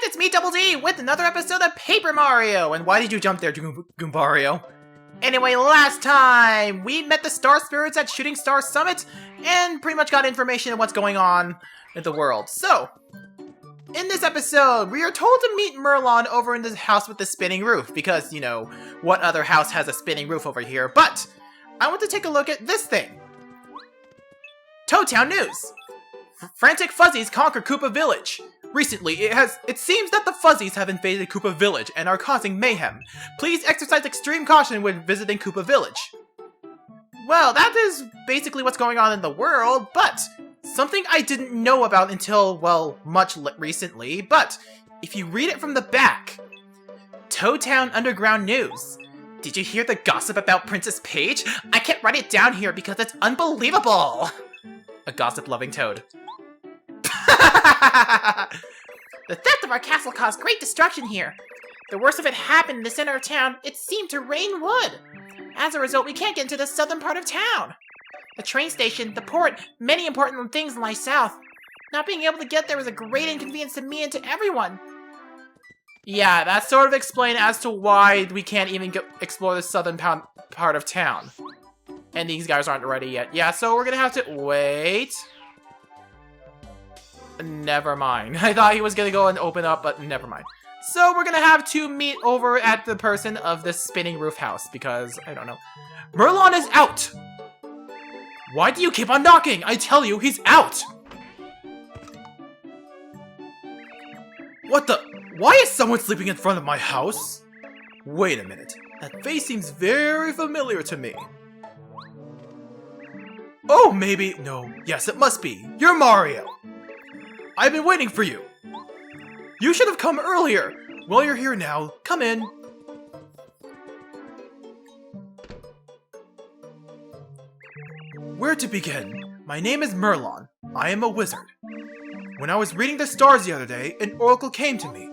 it's me, Double D, with another episode of Paper Mario! And why did you jump there, Goombario? Anyway, last time, we met the Star Spirits at Shooting Star Summit, and pretty much got information on what's going on in the world. So, in this episode, we are told to meet Merlon over in the house with the spinning roof, because, you know, what other house has a spinning roof over here? But, I want to take a look at this thing. Toad Town News! Frantic Fuzzies conquer Koopa Village. Recently, it seems that the Fuzzies have invaded Koopa Village and are causing mayhem. Please exercise extreme caution when visiting Koopa Village. Well, that is basically what's going on in the world, but something I didn't know about until, well, much recently, but if you read it from the back. Toad Town Underground News. Did you hear the gossip about Princess Peach? I can't write it down here because it's unbelievable! A gossip-loving toad. The theft of our castle caused great destruction here. The worst of it happened in the center of town. It seemed to rain wood. As a result, we can't get into the southern part of town. The train station, the port, many important things lie south. Not being able to get there was a great inconvenience to me and to everyone. Yeah, that sort of explains as to why we can't even explore the southern part of town. And these guys aren't ready yet. Yeah, so we're gonna have to wait. Never mind. I thought he was gonna go and open up, but never mind. So we're gonna have to meet over at the person of this spinning roof house, because, I don't know. Merlon is out! Why do you keep on knocking? I tell you, he's out! What the? Why is someone sleeping in front of my house? Wait a minute. That face seems very familiar to me. Oh, maybe. No. Yes, it must be. You're Mario. I've been waiting for you. You should have come earlier. Well, you're here now. Come in. Where to begin? My name is Merlon. I am a wizard. When I was reading the stars the other day, an oracle came to me.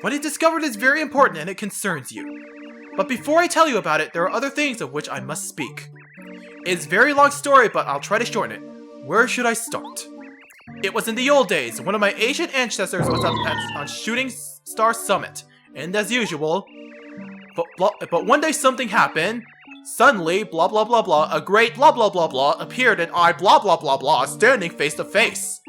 What I discovered is very important and it concerns you. But before I tell you about it, there are other things of which I must speak. It's a very long story, but I'll try to shorten it. Where should I start? It was in the old days. One of my ancient ancestors was on Shooting Star Summit, and as usual, but one day something happened. Suddenly, blah blah blah blah, a great blah blah blah blah appeared, and I blah blah blah blah standing face to face.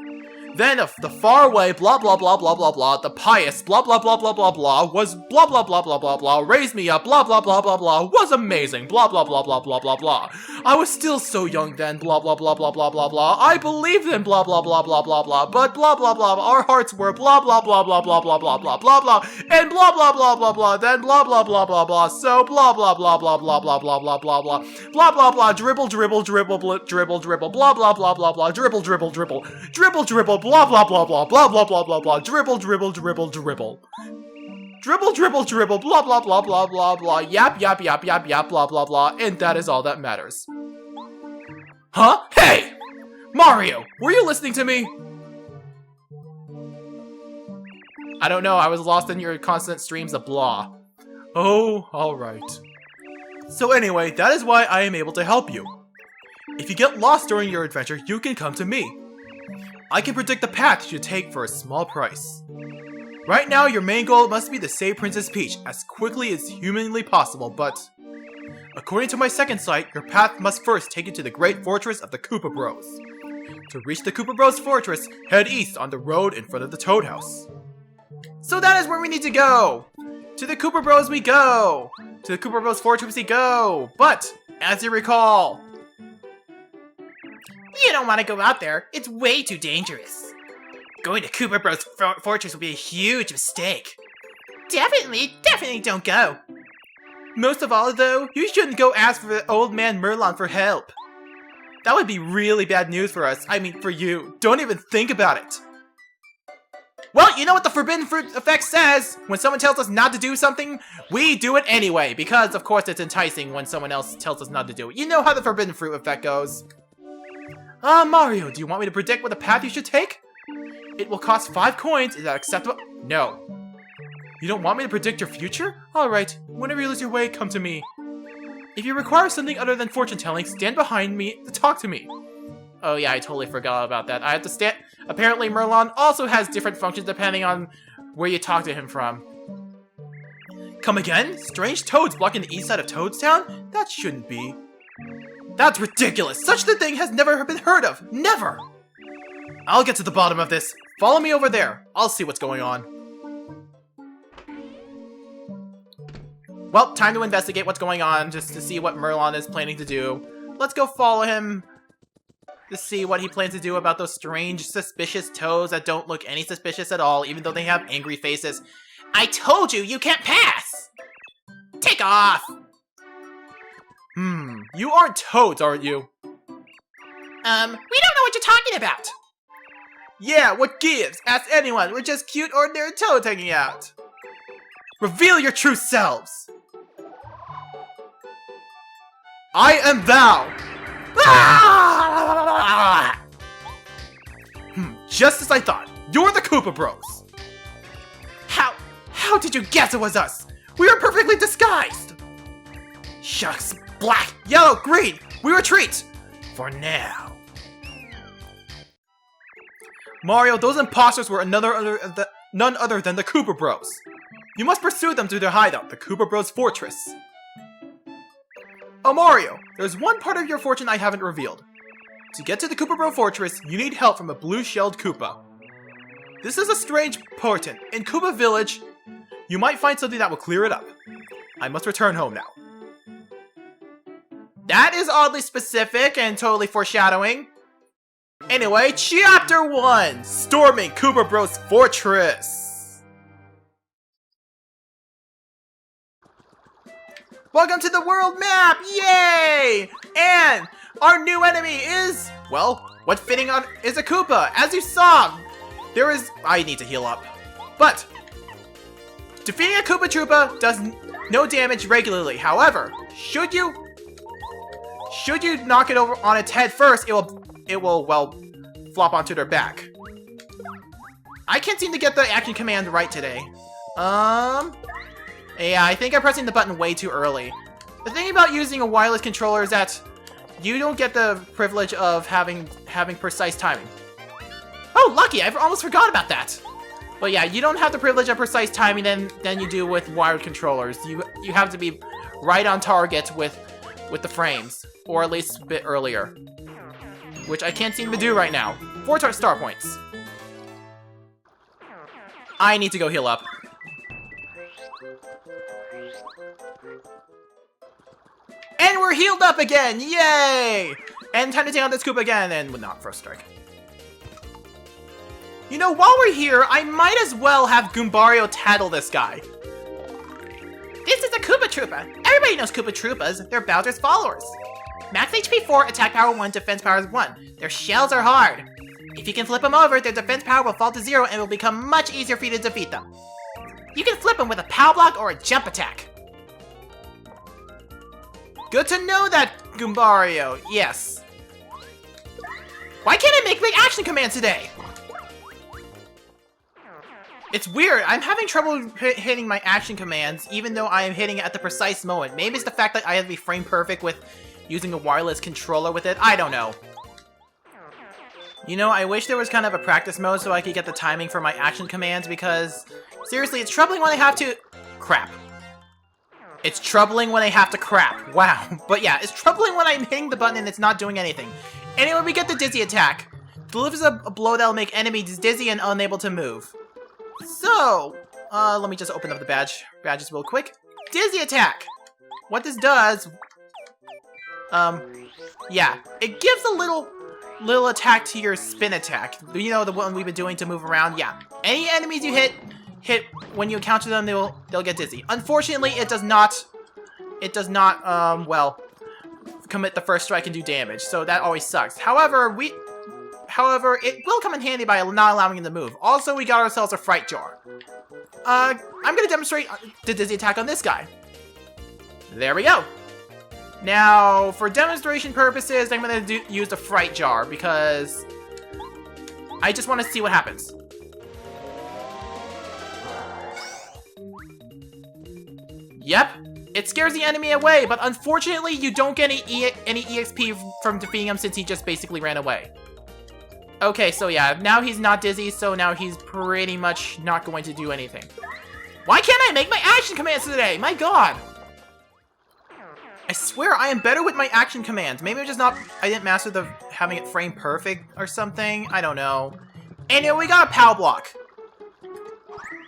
Then the faraway blah blah blah blah blah blah, the pious blah blah blah blah blah blah was blah blah blah blah blah blah, raised me up blah blah blah blah blah, was amazing blah blah blah blah blah blah blah. I was still so young then blah blah blah blah blah blah blah. I believed in blah blah blah blah blah blah, but blah blah blah our hearts were blah blah blah blah blah blah blah blah blah blah, and blah blah blah blah blah, then blah blah blah blah blah, so blah blah blah blah blah blah blah blah blah blah blah blah blah, dribble dribble dribble dribble dribble blah blah blah blah blah, dribble dribble dribble dribble dribble blah blah blah blah blah blah blah blah blah, dribble dribble dribble dribble dribble dribble dribble blah blah blah blah blah blah, yap yap yap yap yap blah blah blah, and that is all that matters. Huh? Hey! Mario, were you listening to me? I don't know, I was lost in your constant streams of blah. Oh, alright. So anyway, that is why I am able to help you. If you get lost during your adventure, you can come to me. I can predict the path you should take for a small price. Right now, your main goal must be to save Princess Peach as quickly as humanly possible, but according to my second sight, your path must first take you to the great fortress of the Koopa Bros. To reach the Koopa Bros fortress, head east on the road in front of the Toad House. So that is where we need to go! To the Koopa Bros we go! To the Koopa Bros fortress we go! But, as you recall, you don't want to go out there. It's way too dangerous. Going to Koopa Bros fortress would be a huge mistake. Definitely don't go. Most of all, though, you shouldn't go ask for the old man Merlon for help. That would be really bad news for us. I mean, for you. Don't even think about it. Well, you know what the forbidden fruit effect says? When someone tells us not to do something, we do it anyway. Because, of course, it's enticing when someone else tells us not to do it. You know how the forbidden fruit effect goes. Mario, do you want me to predict what the path you should take? It will cost 5 coins. Is that acceptable? No. You don't want me to predict your future? Alright, whenever you lose your way, come to me. If you require something other than fortune telling, stand behind me to talk to me. Oh yeah, I totally forgot about that. I have to stand. Apparently Merlon also has different functions depending on where you talked to him from. Come again? Strange toads blocking the east side of Toadstown? That shouldn't be. That's ridiculous! Such a thing has never been heard of! Never! I'll get to the bottom of this. Follow me over there. I'll see what's going on. Well, time to investigate what's going on, just to see what Merlon is planning to do. Let's go follow him to see what he plans to do about those strange, suspicious toads that don't look any suspicious at all, even though they have angry faces. I told you, you can't pass! Take off! You aren't toads, aren't you? We don't know what you're talking about! Yeah, what gives? Ask anyone, we're just cute, ordinary toads hanging out. Reveal your true selves! I am thou! Ah! Just as I thought. You're the Koopa Bros. How did you guess it was us? We were perfectly disguised! Shucks. Black, yellow, green. We retreat. For now. Mario, those imposters were none other than the Koopa Bros. You must pursue them to their hideout, the Koopa Bros Fortress. Oh, Mario, there's one part of your fortune I haven't revealed. To get to the Koopa Bro Fortress, you need help from a blue-shelled Koopa. This is a strange portent. In Koopa Village, you might find something that will clear it up. I must return home now. That is oddly specific and totally foreshadowing. Anyway, Chapter 1! Storming Koopa Bros Fortress! Welcome to the world map! Yay! And our new enemy is, well, what fitting on is a Koopa. As you saw, I need to heal up. But defeating a Koopa Troopa does no damage regularly. However, should you knock it over on its head first, it will well flop onto their back. I can't seem to get the action command right today. Yeah, I think I'm pressing the button way too early. The thing about using a wireless controller is that you don't get the privilege of having precise timing. Oh, lucky! I almost forgot about that. But yeah, you don't have the privilege of precise timing than you do with wired controllers. You have to be right on target with the frames, or at least a bit earlier, which I can't seem to do right now. 4 star points. I need to go heal up. And we're healed up again! Yay! And time to take on this Koopa again, and not first strike. You know, while we're here, I might as well have Goombario tattle this guy. This is a Koopa Troopa. Everybody knows Koopa Troopas. They're Bowser's followers. Max HP 4, attack power 1, defense power 1. Their shells are hard. If you can flip them over, their defense power will fall to 0 and it will become much easier for you to defeat them. You can flip them with a power block or a jump attack. Good to know that, Goombario. Yes. Why can't I make action commands today? It's weird. I'm having trouble hitting my action commands, even though I am hitting it at the precise moment. Maybe it's the fact that I have to be frame perfect with using a wireless controller with it. I don't know. You know, I wish there was kind of a practice mode so I could get the timing for my action commands, because seriously, it's troubling when I have to... Crap. It's troubling when I have to crap. Wow. But yeah, it's troubling when I'm hitting the button and it's not doing anything. Anyway, we get the Dizzy attack. Delivers a blow that'll make enemies dizzy and unable to move. So, let me just open up the badges real quick. Dizzy attack! What this does, yeah, it gives a little attack to your spin attack. You know, the one we've been doing to move around? Yeah. Any enemies you hit when you encounter them, they'll get dizzy. Unfortunately, it does not, well, commit the first strike and do damage, so that always sucks. However, it will come in handy by not allowing him to move. Also, we got ourselves a Fright Jar. I'm gonna demonstrate the Dizzy attack on this guy. There we go. Now, for demonstration purposes, I'm gonna use the Fright Jar because I just want to see what happens. Yep, it scares the enemy away, but unfortunately, you don't get any EXP from defeating him since he just basically ran away. Okay, so yeah, now he's not dizzy, so now he's pretty much not going to do anything. Why can't I make my action commands today? My god! I swear I am better with my action commands. Maybe I'm just not... I didn't master the having it frame perfect or something. I don't know. Anyway, we got a power block.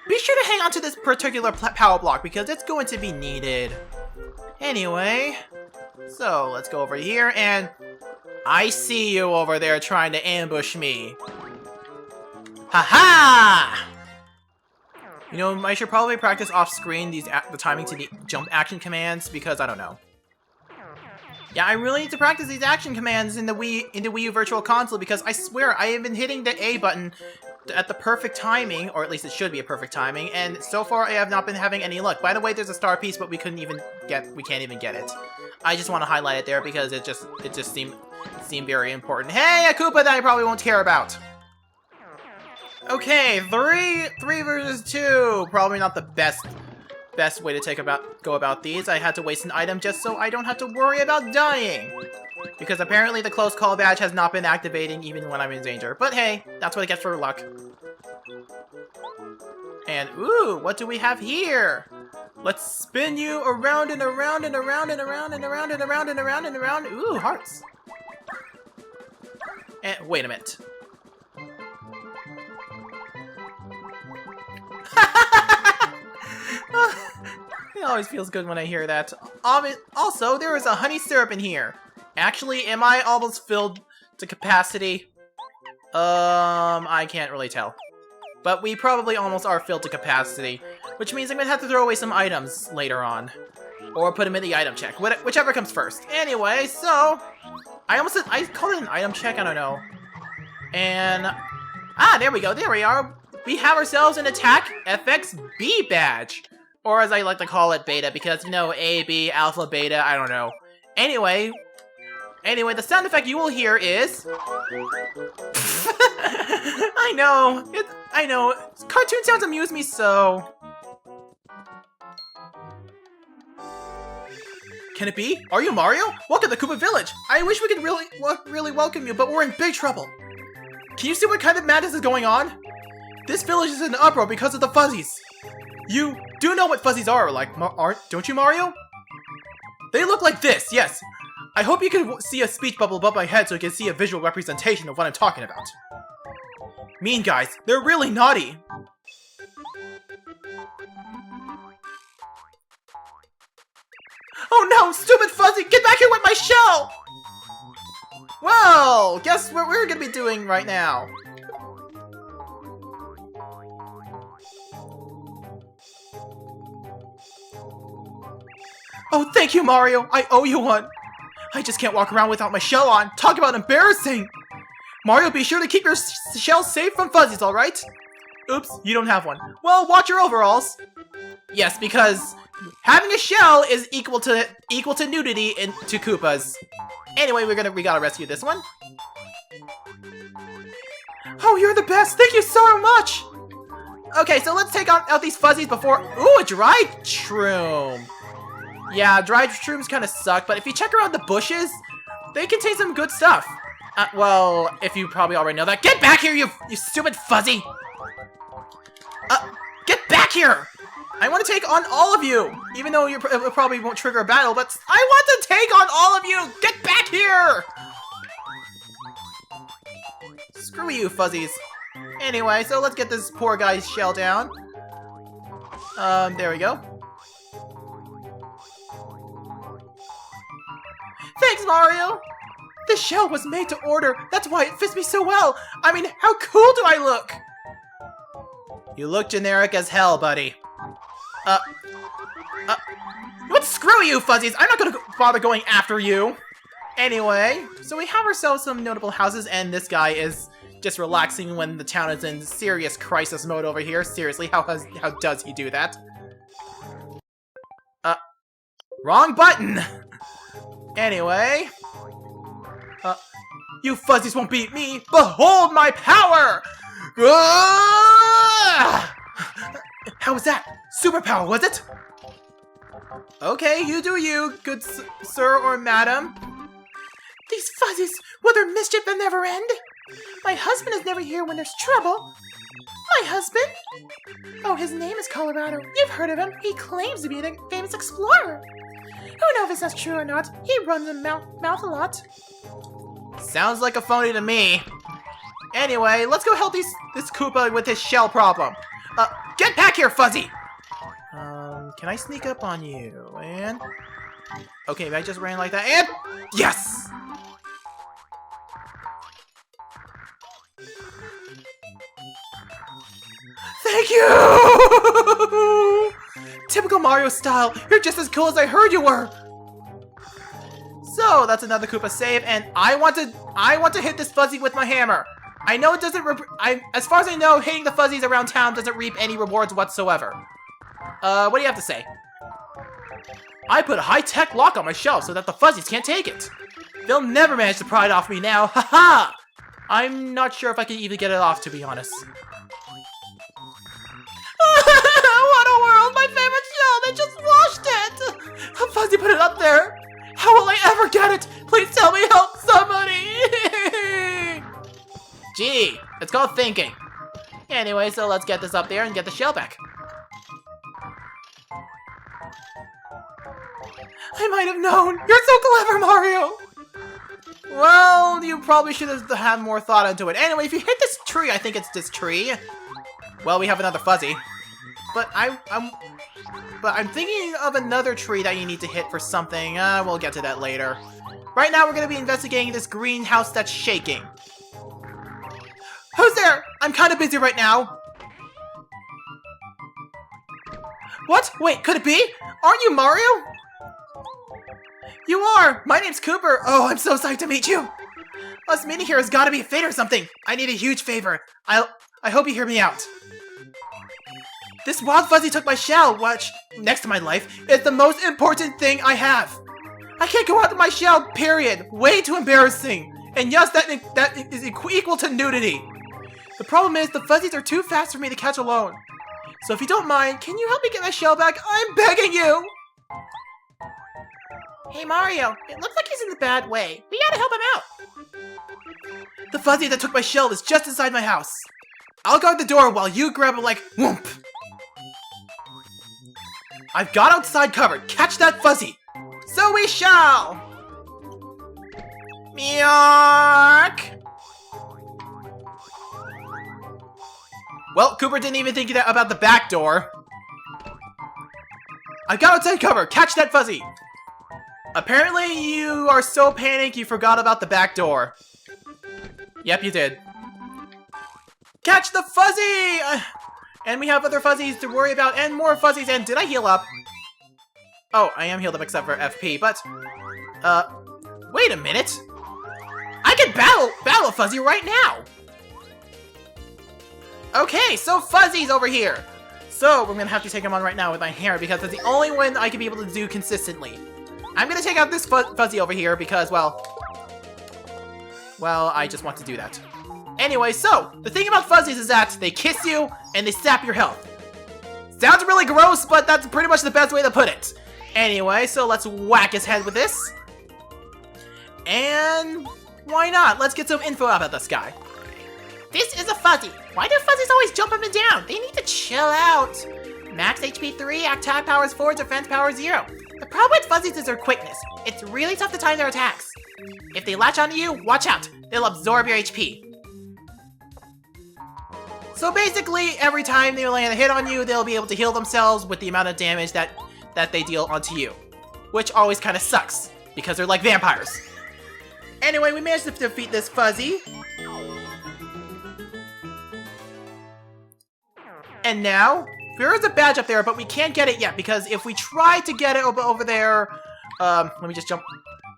Be sure to hang on to this particular power block because it's going to be needed. Anyway, so let's go over here and... I see you over there trying to ambush me. Haha! You know, I should probably practice off-screen the timing to the jump action commands because I don't know. Yeah, I really need to practice these action commands in the Wii U Virtual Console because I swear I have been hitting the A button at the perfect timing, or at least it should be a perfect timing, and so far I have not been having any luck. By the way, there's a star piece, but we can't even get it. I just want to highlight it there because it just seemed very important. Hey, a Koopa that I probably won't care about. Okay, three versus 2. Probably not the best way to go about these. I had to waste an item just so I don't have to worry about dying. Because apparently the close call badge has not been activating even when I'm in danger. But hey, that's what I get for luck. And ooh, what do we have here? Let's spin you around and around and around and around and around and around and around and around. Ooh, hearts. And wait a minute. It always feels good when I hear that. Also, there is a honey syrup in here. Actually, am I almost filled to capacity? I can't really tell. But we probably almost are filled to capacity, which means I'm gonna have to throw away some items later on. Or put them in the item check, whichever comes first. Anyway, so... I called it an item check, I don't know. And... Ah, there we go, there we are. We have ourselves an Attack FXB badge. Or as I like to call it, Beta, because, you know, A, B, Alpha, Beta, I don't know. Anyway, the sound effect you will hear is... I know. Cartoon sounds amuse me so... Can it be? Are you Mario? Welcome to Koopa Village! I wish we could really welcome you, but we're in big trouble. Can you see what kind of madness is going on? This village is in an uproar because of the fuzzies. You do know what fuzzies are, like, don't you, Mario? They look like this, yes. I hope you can see a speech bubble above my head so you can see a visual representation of what I'm talking about. Mean guys, they're really naughty. Oh no, stupid fuzzy, get back here with my shell! Well, guess what we're gonna be doing right now. Oh, thank you, Mario! I owe you one! I just can't walk around without my shell on! Talk about embarrassing! Mario, be sure to keep your shell safe from fuzzies, alright? Oops, you don't have one. Well, watch your overalls! Yes, because having a shell is equal to nudity to Koopas. Anyway, we gotta rescue this one. Oh, you're the best! Thank you so much! Okay, so let's take out these fuzzies before... Ooh, a dried shroom! Yeah, dried shrooms kind of suck, but if you check around the bushes, they contain some good stuff. Well, if you probably already know that. Get back here, you stupid fuzzy! Get back here! I want to take on all of you! Even though it probably won't trigger a battle, but I want to take on all of you! Get back here! Screw you, fuzzies. Anyway, so let's get this poor guy's shell down. There we go. Thanks, Mario! This shell was made to order. That's why it fits me so well. I mean, how cool do I look? You look generic as hell, buddy. What? Screw you, fuzzies! I'm not gonna bother going after you! Anyway, so we have ourselves some notable houses, and this guy is just relaxing when the town is in serious crisis mode over here. Seriously, how does he do that? Wrong button! Anyway... you fuzzies won't beat me! Behold my power! How was that? Superpower, was it? Okay, you do you, good sir or madam. These fuzzies, will their mischief never end? My husband is never here when there's trouble. My husband? Oh, his name is Colorado. You've heard of him. He claims to be a famous explorer. Who knows if that's true or not? He runs his mouth a lot. Sounds like a phony to me. Anyway, let's go help this Koopa with his shell problem. Get back here, Fuzzy! Can I sneak up on you? And... okay, I just ran like that, and... yes! Thank you! Typical Mario style. You're just as cool as I heard you were. So that's another Koopa save, and I want to hit this Fuzzy with my hammer. I know it doesn't. As far as I know, hitting the Fuzzies around town doesn't reap any rewards whatsoever. What do you have to say? I put a high-tech lock on my shelf so that the Fuzzies can't take it. They'll never manage to pry it off me now. Haha! I'm not sure if I can even get it off, to be honest. What a world! My favorite shell! They just washed it! A Fuzzy put it up there! How will I ever get it? Please tell me, help somebody! Gee, it's called thinking. Anyway, so let's get this up there and get the shell back. I might have known! You're so clever, Mario! Well, you probably should have had more thought into it. Anyway, if you hit this tree, I think it's this tree. Well, we have another Fuzzy. But I'm thinking of another tree that you need to hit for something. We'll get to that later. Right now, we're gonna be investigating this greenhouse that's shaking. Who's there? I'm kind of busy right now. What? Wait, could it be? Aren't you Mario? You are! My name's Cooper! Oh, I'm so psyched to meet you! Us meeting here has gotta be a fate or something! I need a huge favor. I hope you hear me out. This wild Fuzzy took my shell, which, next to my life, is the most important thing I have. I can't go out with my shell, period. Way too embarrassing. And yes, that is equal to nudity. The problem is, the Fuzzies are too fast for me to catch alone. So if you don't mind, can you help me get my shell back? I'm begging you! Hey Mario, it looks like he's in a bad way. We gotta help him out. The Fuzzy that took my shell is just inside my house. I'll guard the door while you grab him like whoomp. I've got outside covered. Catch that Fuzzy. So we shall. Meowk. Well, Cooper didn't even think about the back door. I've got outside cover. Catch that Fuzzy. Apparently, you are so panicked you forgot about the back door. Yep, you did. Catch the Fuzzy! And we have other Fuzzies to worry about, and more Fuzzies, and did I heal up? Oh, I am healed up except for FP, but... wait a minute! I can battle a Fuzzy right now! Okay, so Fuzzy's over here! So, we're gonna have to take him on right now with my hair, because that's the only one I can be able to do consistently. I'm gonna take out this Fuzzy over here because, well, I just want to do that. Anyway, so, the thing about Fuzzies is that they kiss you and they sap your health. Sounds really gross, but that's pretty much the best way to put it. Anyway, so let's whack his head with this. And why not? Let's get some info about this guy. This is a Fuzzy. Why do Fuzzies always jump up and down? They need to chill out. Max HP 3, attack power is 4, defense power is 0. The problem with Fuzzies is their quickness. It's really tough to time their attacks. If they latch onto you, watch out. They'll absorb your HP. So basically, every time they land a hit on you, they'll be able to heal themselves with the amount of damage that they deal onto you. Which always kind of sucks, because they're like vampires. Anyway, we managed to defeat this Fuzzy. And now, there is a badge up there, but we can't get it yet, because if we try to get it over there... let me just jump...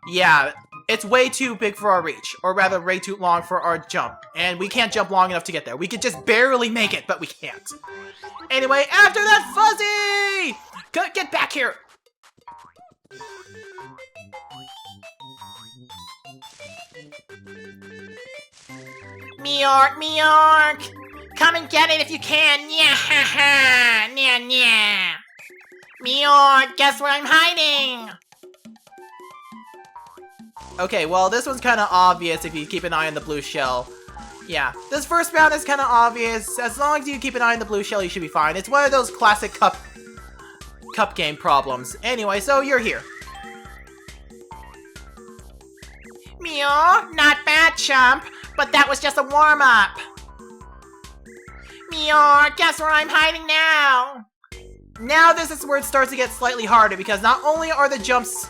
Yeah, it's way too big for our reach, or rather, way too long for our jump. And we can't jump long enough to get there. We could just barely make it, but we can't. Anyway, after that Fuzzy! Get back here! Meowk, meowk! Come and get it if you can! Yeah, ha, ha! Nya, nya! Meowk, guess where I'm hiding? Okay, well, this one's kind of obvious if you keep an eye on the blue shell. Yeah, this first round is kind of obvious. As long as you keep an eye on the blue shell, you should be fine. It's one of those classic cup game problems. Anyway, so you're here. Meow, not bad, chump, but that was just a warm-up. Meow, guess where I'm hiding now? Now this is where it starts to get slightly harder, because not only are the jumps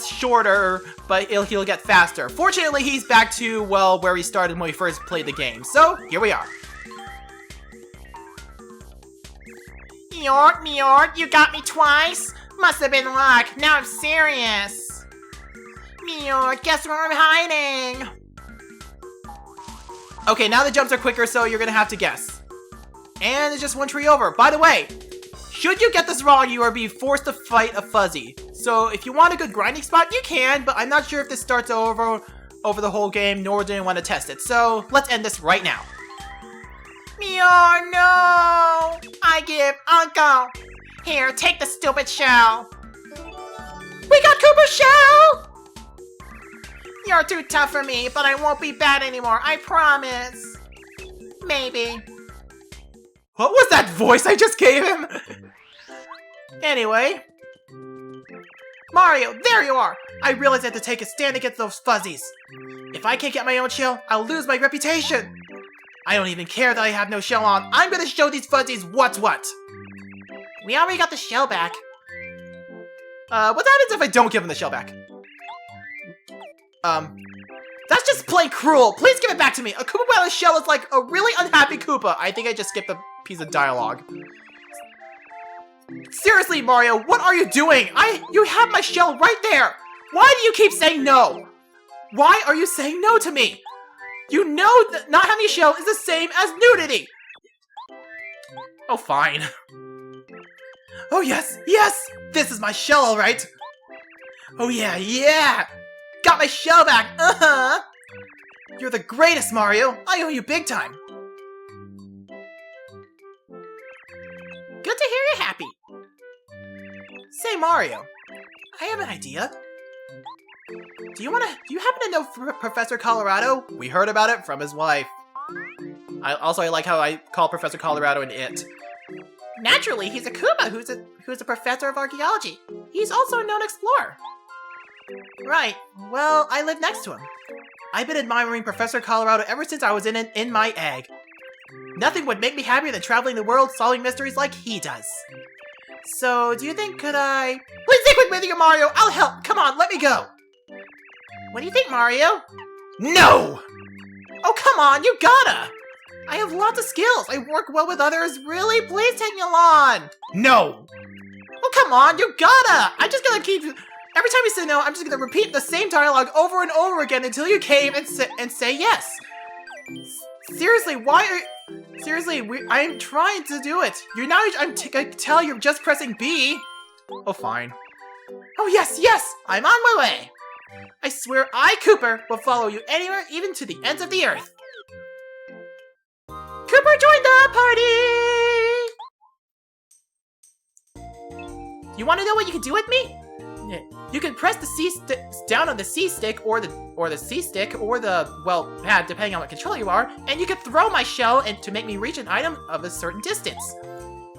shorter, but he'll get faster. Fortunately, he's back to, well, where he started when we first played the game. So, here we are. Meow, you got me twice? Must have been luck. Now I'm serious. Meow, guess where I'm hiding? Okay, now the jumps are quicker, so you're gonna have to guess. And it's just one tree over. By the way, should you get this wrong, you are being forced to fight a fuzzy. So if you want a good grinding spot, you can, but I'm not sure if this starts over the whole game, nor do I want to test it. So let's end this right now. Meow, no! I give Uncle. Here, take the stupid shell. We got Koopa's shell! You're too tough for me, but I won't be bad anymore, I promise. Maybe. What was that voice I just gave him? Anyway. Mario, there you are! I realized I had to take a stand against those fuzzies. If I can't get my own shell, I'll lose my reputation. I don't even care that I have no shell on. I'm gonna show these fuzzies what's what. We already got the shell back. What happens if I don't give him the shell back? That's just plain cruel. Please give it back to me. A Koopa without a shell is like a really unhappy Koopa. I think I just skipped a piece of dialogue. Seriously, Mario, what are you doing? You have my shell right there. Why do you keep saying no? Why are you saying no to me? You know that not having a shell is the same as nudity. Oh, fine. Oh, yes, this is my shell, all right. Oh, yeah. Got my shell back, You're the greatest, Mario. I owe you big time. Good to hear you're happy. Say, Mario, I have an idea. Do you happen to know Professor Colorado? We heard about it from his wife. I like how I call Professor Colorado an it. Naturally, he's a Koopa who's a professor of archaeology. He's also a known explorer. Right. Well, I live next to him. I've been admiring Professor Colorado ever since I was in my egg. Nothing would make me happier than traveling the world solving mysteries like he does. So, do you think could I... Please stick with me, Mario! I'll help! Come on, let me go! What do you think, Mario? No! Oh, come on, you gotta! I have lots of skills. I work well with others. Really? Please take me along! No! Oh, come on, you gotta! I'm just gonna keep... Every time you say no, I'm just gonna repeat the same dialogue over and over again until you cave and say yes. Seriously, I'm trying to do it. I can tell you're just pressing B. Oh, fine. Oh, yes, I'm on my way. I swear Kooper, will follow you anywhere, even to the ends of the earth. Kooper joined the party! You want to know what you can do with me? You can press the C down on the C stick or the C stick or the pad, depending on what controller you are, and you can throw my shell to make me reach an item of a certain distance.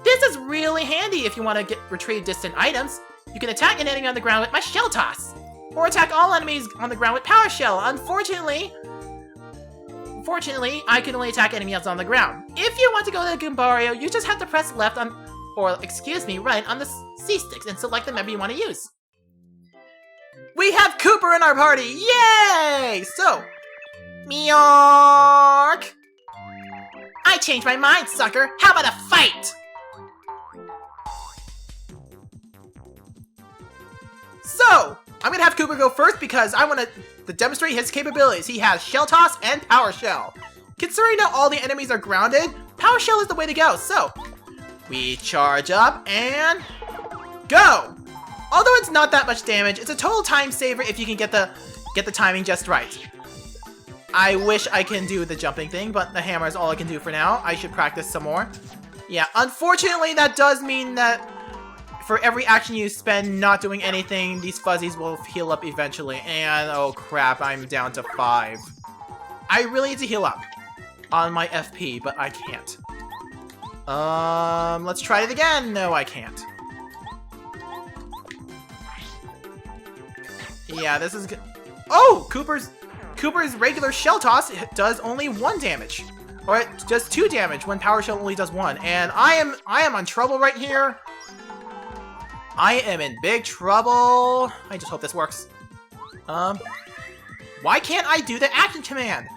This is really handy if you want to retrieve distant items. You can attack an enemy on the ground with my shell toss, or attack all enemies on the ground with power shell. Unfortunately, I can only attack enemies on the ground. If you want to go to Goombario, you just have to press left right on the C sticks and select the member you want to use. We have Kooper in our party! Yay! So, Meork! I changed my mind, sucker! How about a fight? So, I'm gonna have Kooper go first because I want to demonstrate his capabilities. He has Shell Toss and Power Shell. Considering that all the enemies are grounded, Power Shell is the way to go. So, we charge up and go! Although it's not that much damage, it's a total time saver if you can get the timing just right. I wish I can do the jumping thing, but the hammer is all I can do for now. I should practice some more. Yeah, unfortunately that does mean that for every action you spend not doing anything, these fuzzies will heal up eventually. And oh crap, I'm down to 5. I really need to heal up. on my FP, but I can't. Let's try it again. No, I can't. Yeah, this is good. Oh, Cooper's regular shell toss does only 1 damage. Or it does 2 damage when Power Shell only does 1. And I am on trouble right here. I am in big trouble. I just hope this works. Why can't I do the action command?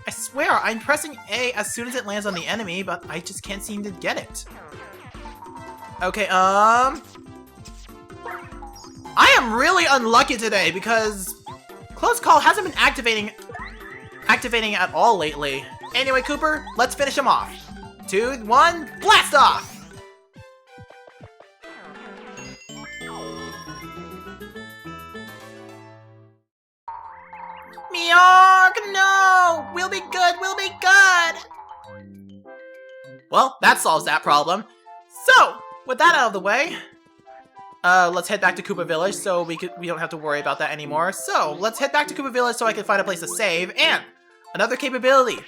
I swear, I'm pressing A as soon as it lands on the enemy, but I just can't seem to get it. Okay, I am really unlucky today because Close Call hasn't been activating at all lately. Anyway, Cooper, let's finish him off. 2, 1, blast off! Meowk, no! We'll be good, we'll be good! Well, that solves that problem. So, with that out of the way, let's head back to Koopa Village so we don't have to worry about that anymore. So, let's head back to Koopa Village so I can find a place to save, and another capability.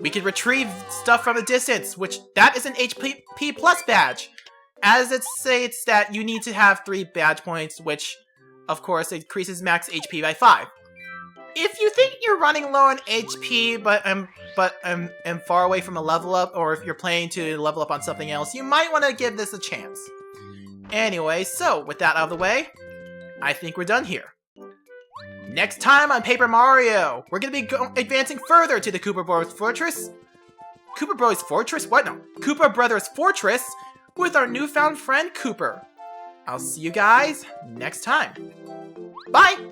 We can retrieve stuff from a distance, which that is an HP plus badge. As it states that you need to have 3 badge points, which, of course, increases max HP by 5. If you think you're running low on HP, but am far away from a level up, or if you're planning to level up on something else, you might want to give this a chance. Anyway, so with that out of the way, I think we're done here. Next time on Paper Mario, we're going to be advancing further to the Koopa Bros Fortress. Koopa Bros Fortress? What? No. Koopa Brothers Fortress with our newfound friend Cooper. I'll see you guys next time. Bye!